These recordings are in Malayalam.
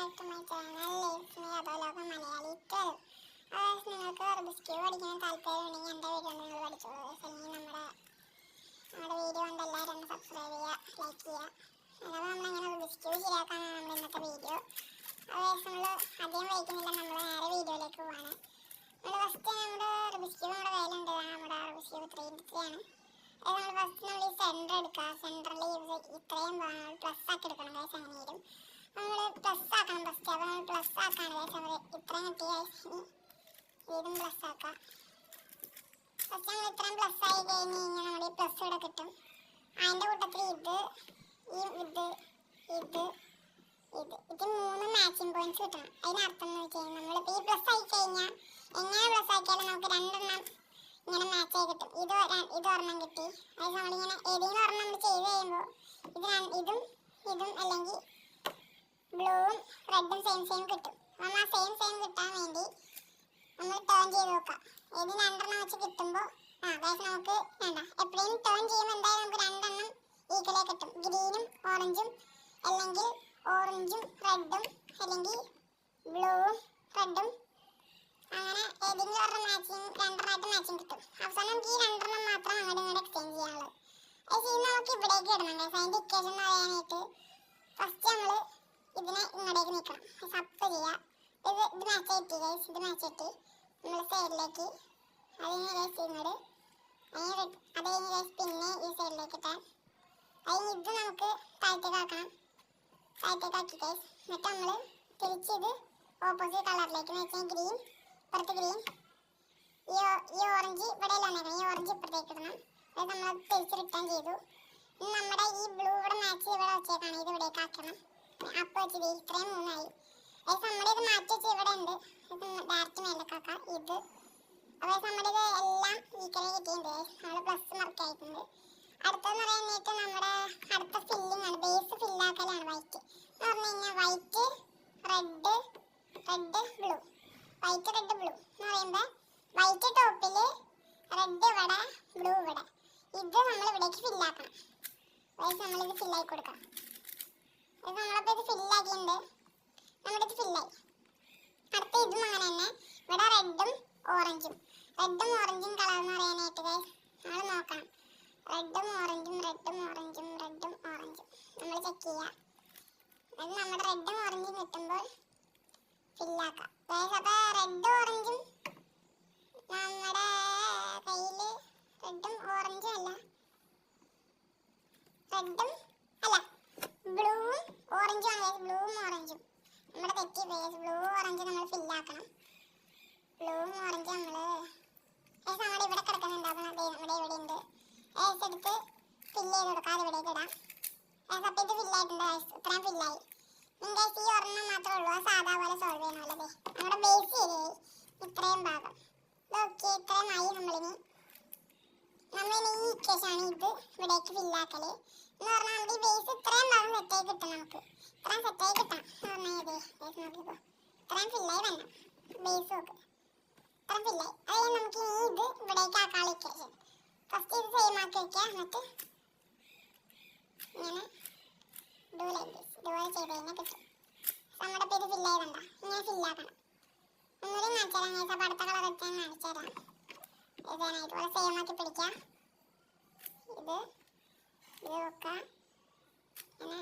ബാക്ക് ടു മൈ ചാനൽ ലൈഫ്മി അധോലോക മലയാളി 12. നിങ്ങൾക്ക് റുബിക്സ് ക്യൂബ് പഠിക്കാൻ താല്പര്യമുണ്ടെങ്കിൽ എൻ്റെ വീഡിയോ നിങ്ങൾ പഠിച്ചോളൂ. അല്ലെങ്കിൽ നമ്മുടെ വീഡിയോ കൊണ്ട് എല്ലാവരും സബ്സ്ക്രൈബ് ചെയ്യുക, ലൈക്ക് ചെയ്യുക. അഥവാ നമ്മളെങ്ങനെ റുബിക്സ് ക്യൂബ് ശരിയാക്കാനാണ് നമ്മുടെ ഇന്നത്തെ വീഡിയോ. നമ്മൾ അധികം വൈകുന്നില്ല, നമ്മൾ നേരെ വീഡിയോയിലേക്ക് പോവാണ്. ഫസ്റ്റ് നമ്മുടെ റുബിക്സ് ക്യൂബ് നമ്മുടെ കയ്യിലുണ്ട്. നമ്മുടെ റുബിക്സ് ക്യൂബ് 3 ആണ്. നമ്മൾ ഫസ്റ്റ് നമ്മൾ ഈ സെൻറ്റർ എടുക്കുക. സെൻറ്ററിൽ ഇത്രയും പ്ലസ് ആക്കി എടുക്കണം. ഗൈസ് അങ്ങനെയും നമ്മൾ പ്ലസ് ആക്കണം ഫസ്റ്റ്. അപ്പോൾ നമ്മൾ പ്ലസ് ആക്കാണ് ഗൈസ്. നമ്മൾ ഇത്രയും കിട്ടി ഗൈസ്. ഇതും പ്ലസ് ആക്കാം. ഫസ്റ്റ് നമ്മൾ ഇത്രയും പ്ലസ് ആയി കഴിഞ്ഞ് കഴിഞ്ഞാൽ നമ്മുടെ ഈ പ്ലസ് ഇവിടെ കിട്ടും. അതിൻ്റെ കൂട്ടത്തിൽ ഇത് 3 മാച്ചിങ് പോയിന്റ്സ് കിട്ടണം. അതിനർത്ഥം എന്ന് വെച്ച് കഴിഞ്ഞാൽ നമ്മളിപ്പോൾ ഈ പ്ലസ് ആയി കഴിഞ്ഞാൽ എങ്ങനെ പ്ലസ് ആക്കിയാലും നമുക്ക് 2 എണ്ണം ഇങ്ങനെ മാച്ച് ആയി കിട്ടും. ഇത് ഒരെണ്ണം കിട്ടി. അത് നമ്മളിങ്ങനെ ഏതെങ്കിലും ഒരെണ്ണം നമ്മൾ ചെയ്ത് കഴിയുമ്പോൾ ഇതും അല്ലെങ്കിൽ ബ്ലൂവും റെഡും സെയിം കിട്ടും. നമ്മൾ ആ സെയിം കിട്ടാൻ വേണ്ടി നമ്മൾ ടേൺ ചെയ്ത് നോക്കാം. ഏത് 2 എണ്ണം വെച്ച് കിട്ടുമ്പോൾ ഗൈസ് നമുക്ക് വേണ്ട എപ്പോഴും ടേൺ ചെയ്യുമ്പോൾ എന്തായാലും നമുക്ക് 2 എണ്ണം ഈക്വലേ കിട്ടും. ഗ്രീനും ഓറഞ്ചും അല്ലെങ്കിൽ ഓറഞ്ചും റെഡും അല്ലെങ്കിൽ ബ്ലൂവും റെഡും അങ്ങനെ ഏതെങ്കിലും ഒരെണ്ണം രണ്ടെണ്ണമായിട്ട് മാച്ചിങ് കിട്ടും. അവസാനം നമുക്ക് ഈ 2 എണ്ണം മാത്രം അങ്ങോട്ട് എക്സ്ചേഞ്ച് ചെയ്യാനുള്ളത്. അത് ചെയ്യുമ്പോൾ നമുക്ക് ഇവിടേക്ക് ഇടണം ഗൈസ്. അതിൻ്റെ ഇക്വേഷൻ എന്ന് പറയാനായിട്ട് ഫസ്റ്റ് നമ്മൾ ഇതിനെ ഇങ്ങോട്ടേക്ക് നീക്കണം. സപ്പ് ചെയ്യുക. ഇത് മാച്ച് ആയിട്ട് ഗൈസ്. ഇത് മാച്ച് ആയിട്ട് നമ്മൾ സൈഡിലേക്ക് അത് കഴിഞ്ഞ് ഗൈസ് ഇങ്ങോട്ട് അത് കഴിഞ്ഞ് ഗൈസ് പിന്നെ ഈ സൈഡിലേക്ക് ഇട്ടാൽ അതിന് ഇത് നമുക്ക് താഴത്തേക്കാക്കണം. താഴത്തേക്കാക്കി ഗൈസ്. എന്നിട്ട് നമ്മൾ തിരിച്ചിത് ഓപ്പോസിറ്റ് കളറിലേക്ക് എന്ന് വെച്ചാൽ ഗ്രീൻ ഇപ്പുറത്ത് ഗ്രീൻ ഈ ഓറഞ്ച് ഇവിടെ വന്നേക്കണം. ഈ ഓറഞ്ച് ഇപ്പുറത്തേക്ക് ഇടണം. അത് നമ്മൾ തിരിച്ച് റിട്ടേൺ ചെയ്തു. ഇനി നമ്മുടെ ഈ ബ്ലൂ ഇവിടെ മാച്ച് ഇവിടെ വെച്ചേക്കാണ്. ഇത് ഇവിടേക്ക് ആക്കണം. അപ്പോൾ വെച്ചത് ഇത്രയും 3 ആയി. നമ്മുടെ ഇത് മാറ്റി വെച്ച് ഇവിടെ ഉണ്ട്. ഇത് ഡയറക്റ്റ് മേലേക്കാക്കാം. ഇത് അപ്പോൾ നമ്മുടെ ഇത് എല്ലാം ഈക്വലി കിട്ടിയിട്ടുണ്ട്. നമ്മൾ പ്ലസ് മാർക്ക് ആയിട്ടുണ്ട്. അടുത്തെന്ന് പറയാനായിട്ട് നമ്മുടെ അടുത്ത ഫില്ലിംഗ് ആണ്. ബേസ് ഫില്ലാക്കലാണ്. വൈറ്റ് എന്ന് പറഞ്ഞു കഴിഞ്ഞാൽ white red blue. White red blue എന്ന് പറയുമ്പോൾ വൈറ്റ് ടോപ്പിൽ റെഡ് ഇവിടെ ബ്ലൂ ഇവിടെ. ഇത് നമ്മൾ ഇവിടേക്ക് ഫില്ലാക്കണം. വൈസ് നമ്മളിത് ഫില്ലാക്കി കൊടുക്കണം. ഇത് നമ്മളപ്പോൾ ഇത് ഫില്ലാക്കിയിട്ടുണ്ട്. നമ്മുടെ ഇത് ഫില്ലായി. അടുത്ത ഇതും അങ്ങനെ തന്നെ. ഇവിടെ റെഡും ഓറഞ്ചും കളർ എന്ന് പറയാനായിട്ട് നമ്മൾ നോക്കണം. റെഡും ഓറഞ്ചും നമ്മൾ ചെക്ക് ചെയ്യുക. അത് നമ്മുടെ റെഡും ഓറഞ്ചും കിട്ടുമ്പോൾ ഫില്ലാക്കാം. അപ്പോൾ റെഡും ഓറഞ്ചും നമ്മുടെ കയ്യിൽ റെഡും ഓറഞ്ചും അല്ല ബ്ലൂവും ഓറഞ്ചും ആണ്. ബ്ലൂവും ഓറഞ്ചും നമ്മുടെ തെറ്റി ബ്ലൂ ഓറഞ്ച് നമ്മൾ ഫില്ലാക്കണം. ബ്ലൂവും ഓറഞ്ച് നമ്മുടെ ഇവിടെ കിടക്കുന്നുണ്ട്. അപ്പോൾ ഇവിടെ ഉണ്ട്. എടുത്ത് ഫില്ല് ചെയ്ത് കൊടുക്കാം. അത് ഇവിടേക്ക് ഇടാം. അപ്പോൾ ഇത് ഫില്ലായിട്ടുണ്ട്. ഇത്രയും ഫില്ലായി. നിങ്ങൾക്ക് ഈ ഒരെണ്ണം മാത്രമേ ഉള്ളൂ. സാധാ പോലെ സോൾവ് ചെയ്യണമല്ലേ. നമ്മുടെ ബേസ് ശരിയായി. ഇത്രയും ഭാഗം ഓക്കെ. ഇത്രയും ആയി. നമ്മളിനി ഈ ഇക്വേഷനാണ് ഇത് ഇവിടേക്ക് ഫില്ലാക്കല് എന്ന് പറഞ്ഞാൽ നമ്മുടെ ഈ ബേസ് ഇത്രയും ഭാഗം സെറ്റായി കിട്ടും. നമുക്ക് ഇത്രയും സെറ്റായി കിട്ടാം എന്ന് പറഞ്ഞാൽ ബേസ് നോക്കിക്കോ. ഇത്രയും ഫില്ലായി വേണം. ബേസ് നോക്ക് ഇത്രയും ഫില്ലായി. അതായത് നമുക്ക് ഇത് ഇവിടേക്ക് ആക്കാനുള്ള ഇക്വേഷൻ. ഫസ്റ്റ് ഇത് സെയിം ആക്കി വയ്ക്കുക. എന്നിട്ട് ഇങ്ങനെ ഇതുപോലെ ചെയ്ത് കഴിഞ്ഞാൽ കിട്ടും. നമ്മുടെ ഇപ്പോൾ ഇത് ഫില്ലായി വേണ്ട. ഇങ്ങനെ ഫില്ലാക്കണം. ഒന്നുകൂടി കാണിച്ചു തരാം. അപ്പോൾ അടുത്ത കളർ എടുത്ത് ഞാൻ കാണിച്ചു തരാം. ഇതാനായിട്ട് ഇവിടെ സെയിം ആക്കി പിടിക്കുക. ഇത് വെക്കുക. ഇങ്ങനെ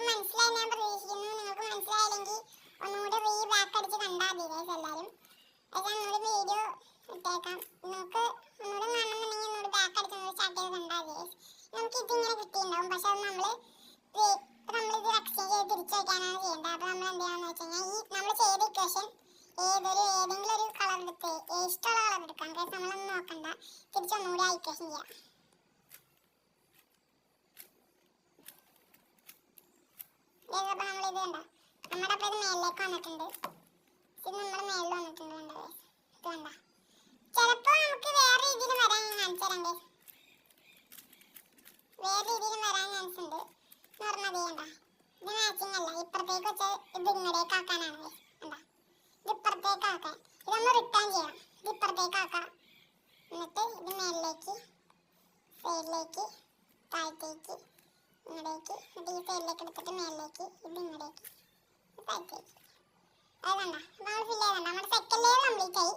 മനസ്സിലായി ഞാൻ പ്രതീക്ഷിക്കുന്നു. നിങ്ങൾക്ക് മനസ്സിലായില്ലെങ്കിൽ ഒന്നുകൂടി ബാക്ക് അടിച്ച് കണ്ടാൽ മതി ഗൈസ് എല്ലാവരും. അത് ഒന്നുകൂടി വീഡിയോ ഇട്ടേക്കാം. നിങ്ങൾക്ക് ഒന്നുകൂടി കാണണമെന്നുണ്ടെങ്കിൽ ഒന്നുകൂടി ബാക്ക് അടിച്ച് സ്റ്റാർട്ട് ചെയ്ത് കണ്ടാൽ മതി ഗൈസ്. നമുക്ക് ഇതിങ്ങനെ കിട്ടിയിട്ടുണ്ടാവും. പക്ഷെ അത് നമ്മളിത് എക്സ്ചേഞ്ച് ചെയ്ത് തിരിച്ചു വയ്ക്കാനാണ് ചെയ്യേണ്ടത്. അപ്പോൾ നമ്മൾ എന്ത് ചെയ്യാന്ന് വെച്ച് കഴിഞ്ഞാൽ നമ്മൾ ചെയ്ത ഇക്വേഷൻ ഏതെങ്കിലും ഒരു കളർ എടുത്ത് ഇഷ്ടമുള്ള കളർ എടുക്കാം. ഗൈസ് നമ്മളൊന്നും നോക്കണ്ട. തിരിച്ചൊന്നുകൂടി ആ ഇക്വേഷൻ ചെയ്യാം. അപ്പോൾ നമ്മളിത് കണ്ട നമ്മുടെ അപ്പോൾ ഇത് മേലിലേക്ക് വന്നിട്ടുണ്ട്. ഇത് നമ്മുടെ മേലിൽ വന്നിട്ടുണ്ട്. കണ്ട ഗൈസ് ഇത് കണ്ട. ചിലപ്പോൾ നമുക്ക് വേറെ രീതിയിൽ വരാൻ ഞാൻ കാണിച്ചു തരാം ഗൈസ്. വേറെ രീതിയിൽ വരാൻ ചാൻസ് ഉണ്ട് എന്ന് പറഞ്ഞാൽ കണ്ട. ഇത് മാച്ചിങ് അല്ല. ഇപ്പുറത്തേക്ക് വെച്ച് ഇത് ഇങ്ങോട്ടേക്ക് ആക്കാനാണ് ഗൈസ്. കണ്ട ഇത് ഇപ്പുറത്തേക്ക് ആക്കാൻ. ഇതൊന്ന് റിട്ടേൺ ചെയ്യണം. ഇത് ഇപ്പുറത്തേക്ക് ആക്കാം. എന്നിട്ട് ഇത് മേലിലേക്ക് സൈഡിലേക്ക് താഴത്തേക്ക് ഇങ്ങടേക്ക്, എന്നിട്ട് ഈ സൈഡിലേക്ക് എടുത്തിട്ട് മേളിലേക്ക്, ഇത് ഇങ്ങടേക്ക് താഴത്തേക്ക്. അത് കണ്ട നമ്മൾ ഫില്ല് ചെയ്തണ്ട. നമ്മുടെ സെക്കൻഡ് ലെയർ കംപ്ലീറ്റ് ആയി.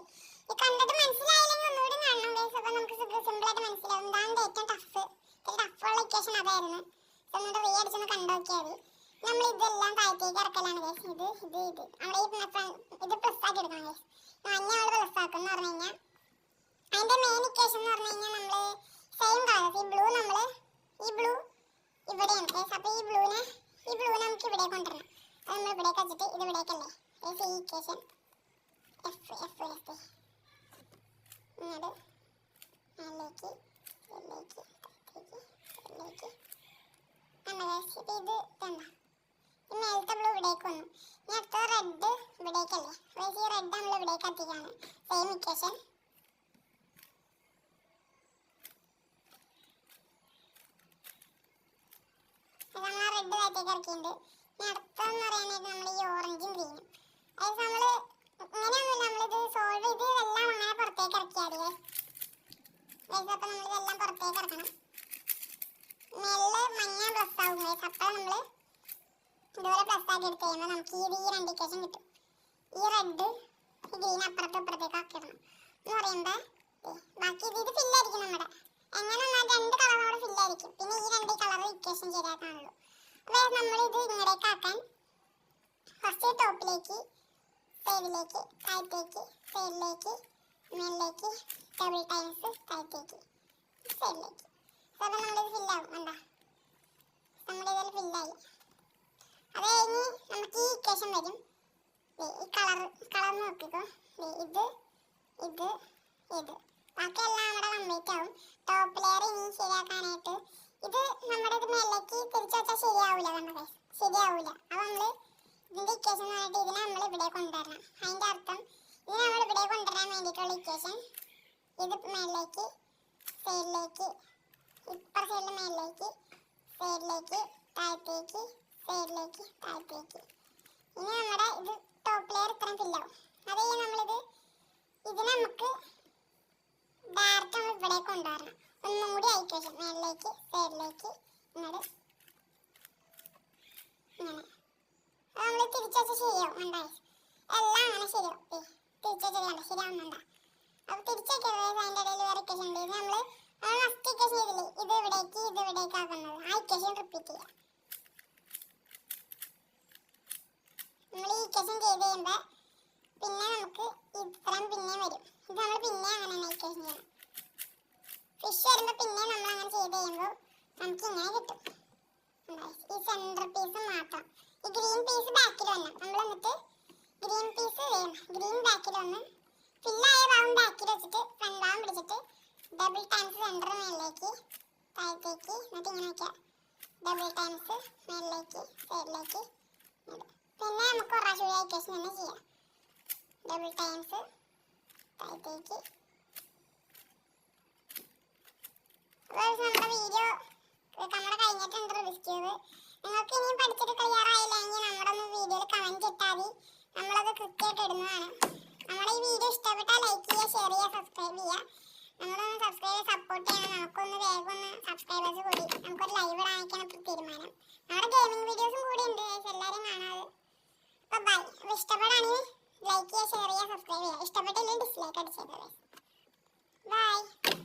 ഇത് കണ്ടിട്ട് മനസ്സിലായില്ലെങ്കിൽ ഒന്നുകൂടി കാണണം ഗൈസ്. അപ്പോൾ നമുക്ക് സിമ്പിൾ ആയിട്ട് മനസ്സിലാവും. ഇതാണ് ഏറ്റവും ടഫുള്ള ഇക്വേഷൻ അതായിരുന്നു. എന്നിട്ട് റീ അടിച്ചൊന്ന് കണ്ടുനോക്കിയാൽ മതി. നമ്മൾ ഇതെല്ലാം താഴത്തേക്ക് ഇറക്കലാണ് ഗൈസ്. ഇത് നമ്മൾ ഇത് പ്ലസ് ആക്കി എടുക്കണം ഗൈസ്. മഞ്ഞ നമ്മൾ പ്ലസ് ആക്കും എന്ന് പറഞ്ഞു കഴിഞ്ഞാൽ അതിന്റെ മെയിൻ ഇക്വേഷൻ എന്ന് പറഞ്ഞു കഴിഞ്ഞാൽ നമ്മൾ സെയിം കളേഴ്സ് ഈ ബ്ലൂ ഇവിടെയാണ് ഗൈസ്. അപ്പോൾ ഈ ബ്ലൂനെ നമുക്ക് ഇവിടെ കൊണ്ടുവരണം. അത് നമ്മൾ ഇവിടേക്ക് വെച്ചിട്ട് ഇത് ഇവിടേക്കല്ലേ ഗൈസ്. ഈ ഇക്വേഷൻ എഫ് ഇങ്ങോട്ട് മേലേക്ക് കണ്ട ഗൈസ്. ഇപ്പോൾ ഇത് കണ്ട ഈ മേലത്തെ ബ്ലൂ ഇവിടേക്ക് വന്നു. ഇനി അടുത്ത റെഡ് ഇവിടേക്കല്ലേ ഗൈസ്. ഈ റെഡ് നമ്മൾ ഇവിടേക്ക് എത്തിക്കുകയാണ്. സെയിം ഇക്വേഷൻ നമ്മൾ ആ റെഡ് താഴത്തേക്ക് ഇറക്കിയിട്ടുണ്ട്. ഇനി അടുത്തതെന്ന് പറയാനായിട്ട് നമ്മൾ ഈ ഓറഞ്ചും ഗ്രീനും അതായത് നമ്മൾ ഇങ്ങനെയൊന്നുമില്ല. നമ്മളിത് സോൾവ് ചെയ്ത് ഇതെല്ലാം അങ്ങനെ പുറത്തേക്ക് ഇറക്കിയാൽ മതി ഗൈസ്. അപ്പോൾ നമ്മളിതെല്ലാം പുറത്തേക്ക് ഇറക്കണം. മെല്ലെ മഞ്ഞ പ്ലസ് ആവും ഗൈസ്. അപ്പോൾ നമ്മൾ ഇതുപോലെ പ്ലസ് ആക്കി എടുത്ത് കഴിയുമ്പോൾ നമുക്ക് ഈ രണ്ട് ഇക്വേഷൻ കിട്ടും. ഈ റെഡ് ഈ ഗ്രീൻ അപ്പുറത്തേക്ക് ആക്കിയിടണം എന്ന് പറയുമ്പോൾ ബാക്കി ഇത് ഫില്ലായിരിക്കും. നമ്മുടെ എങ്ങനെ രണ്ട് കളർ അവിടെ ഫില്ലായിരിക്കും. പിന്നെ ഈ രണ്ട് കളർ ഇക്വേഷൻ ശരിയാക്കാനുള്ളൂ. അതായത് നമ്മളിത് ഇങ്ങടേക്ക് ആക്കാൻ ഫസ്റ്റ് ടോപ്പിലേക്ക്, സൈഡിലേക്ക്, താഴത്തേക്ക്, സൈഡിലേക്ക്, മേളിലേക്ക്, ഡബിൾ ടൈംസ് താഴത്തേക്ക്, സൈഡിലേക്ക്. അപ്പോൾ നമ്മളിത് ഫില്ലാവും. കണ്ടോ നമ്മളിതിൽ ഫില്ലായി. അത് കഴിഞ്ഞ് നമുക്ക് ഈ ഇക്വേഷൻ വരും. ഈ കളർ നോക്കിക്കോ. ഇത് ബാക്കിയെല്ലാം നമ്മുടെ കംപ്ലീറ്റ് ആവും. ടോപ്പ് ലെയർ ഇനി ശരിയാക്കാനായിട്ട് ഇത് നമ്മുടെ ഇത് മേലേക്ക് തിരിച്ചു വെച്ചാൽ ശരിയാവില്ല. നമ്മുടെ ശരിയാവില്ല. അപ്പോൾ നമ്മൾ ഇതിൻ്റെ ഇക്വേഷൻ എന്ന് പറഞ്ഞിട്ട് ഇതിനെ നമ്മൾ ഇവിടെ കൊണ്ടുവരണം. അതിൻ്റെ അർത്ഥം ഇത് നമ്മൾ ഇവിടെ കൊണ്ടുവരാൻ വേണ്ടിയിട്ടുള്ള ഇക്വേഷൻ ഇത് മേലേക്ക്, സൈഡിലേക്ക്, ഇപ്പുറ സൈഡിൽ മേലേക്ക്, സൈഡിലേക്ക്, താഴത്തേക്ക്, സൈഡിലേക്ക്, താഴത്തേക്ക്. ഇനി നമ്മുടെ ഇത് ടോപ്പ് ലെയർ ഇത്രയും ഫില്ലാവും. അത് കഴിഞ്ഞ് നമ്മളിത് നമുക്ക് ഡയറക്റ്റ് നമ്മൾ ഇവിടെ കൊണ്ടുവരണം. ഒന്നും കൂടി ഇക്വേഷൻ മേളിലേക്ക്, സൈഡിലേക്ക്, ഇങ്ങോട്ട് ഇങ്ങനെ. അത് നമ്മൾ തിരിച്ചു വെച്ചാൽ ശരിയാവും. ഉണ്ടായി എല്ലാം അങ്ങനെ ശരിയാവും. തിരിച്ചു വെച്ചാൽ ശരിയാവുന്നുണ്ടോ? അപ്പോൾ തിരിച്ചു വയ്ക്കരുത്. അതിൻ്റെ ഇടയിൽ വേറെ ഇക്വേഷൻ ഉണ്ട്. ഇത് നമ്മൾ ഫസ്റ്റ് ഇക്വേഷൻ ചെയ്തില്ലേ, ഇത് ഇവിടേക്ക് ആക്കുന്നത്. ആ ഇക്വേഷൻ റിപ്പീറ്റ് ചെയ്യാം. നമ്മൾ ഈ ഇക്വേഷൻ ചെയ്ത് കഴിയുമ്പോൾ പിന്നെ നമുക്ക് ഇത്രയും പിന്നെ വരും. ഇത് നമ്മൾ പിന്നെ അങ്ങനെ തന്നെ ഇക്വേഷൻ ചെയ്യണം. ഫിഷ് വരുമ്പോൾ പിന്നെ നമ്മൾ അങ്ങനെ ചെയ്ത് കഴിയുമ്പോൾ നമുക്ക് ഇങ്ങനെ കിട്ടും. ഈ സെൻറ്റർ പീസ് മാത്രം. ഈ ഗ്രീൻ പീസ് ബാക്കിൽ വരണം. നമ്മൾ എന്നിട്ട് ഗ്രീൻ ബാക്കിൽ വന്ന് ഫില്ലായ ഭാഗം ബാക്കിൽ വെച്ചിട്ട് ഫ്രണ്ട് ഭാഗം പിടിച്ചിട്ട് ഡബിൾ ടൈംസ് സെൻറ്റർ മേളിലേക്ക്, താഴത്തേക്ക്, എന്നിട്ട് ഇങ്ങനെ വയ്ക്കുക. ഡബിൾ ടൈംസ് മേളിലേക്ക്, സൈഡിലേക്ക്. പിന്നെ നമുക്ക് ഒരു പ്രാവശ്യം ഇക്വേഷൻ തന്നെ ചെയ്യാം. ഡബിൾ ടൈംസ് താഴത്തേക്ക്. നമ്മുടെ വീഡിയോ കഴിഞ്ഞിട്ടുണ്ട് റിസ്ക്യൂ. നിങ്ങൾക്ക് ഇനിയും പഠിച്ചിട്ട് ക്ലിയർ ആയില്ലെങ്കിൽ നമ്മുടെ ഒന്ന് വീഡിയോയിൽ കമൻറ്റ് ഇട്ടാൽ മതി. നമ്മളത് കൃത്യമായിട്ട് ഇടുന്നതാണ്. നമ്മുടെ ഈ വീഡിയോ ഇഷ്ടപ്പെട്ടാൽ ലൈക്ക് ചെയ്യുക, ഷെയർ ചെയ്യുക, സബ്സ്ക്രൈബ് ചെയ്യുക. നമ്മളൊന്ന് സബ്സ്ക്രൈബ് സപ്പോർട്ട് ചെയ്യണം. നമുക്കൊന്ന് വേഗം സബ്സ്ക്രൈബേഴ്സ് കൂടി നമുക്കൊരു ലൈവ് ഇടാനൊക്കെയാണ് തീരുമാനം. നമ്മുടെ ഗെയിമിംഗ് വീഡിയോസും കൂടി ഉണ്ട്. എല്ലാവരും കാണാതെ. അപ്പോൾ ബൈ. അപ്പോൾ ഇഷ്ടപ്പെടാണെങ്കിൽ ലൈക്ക് ചെയ്യുക, ഷെയർ ചെയ്യുക, സബ്സ്ക്രൈബ് ചെയ്യുക. ഇഷ്ടപ്പെട്ടില്ലെങ്കിൽ ഡിസ്ലൈക്ക് അടിച്ചേക്കാം. ബൈ.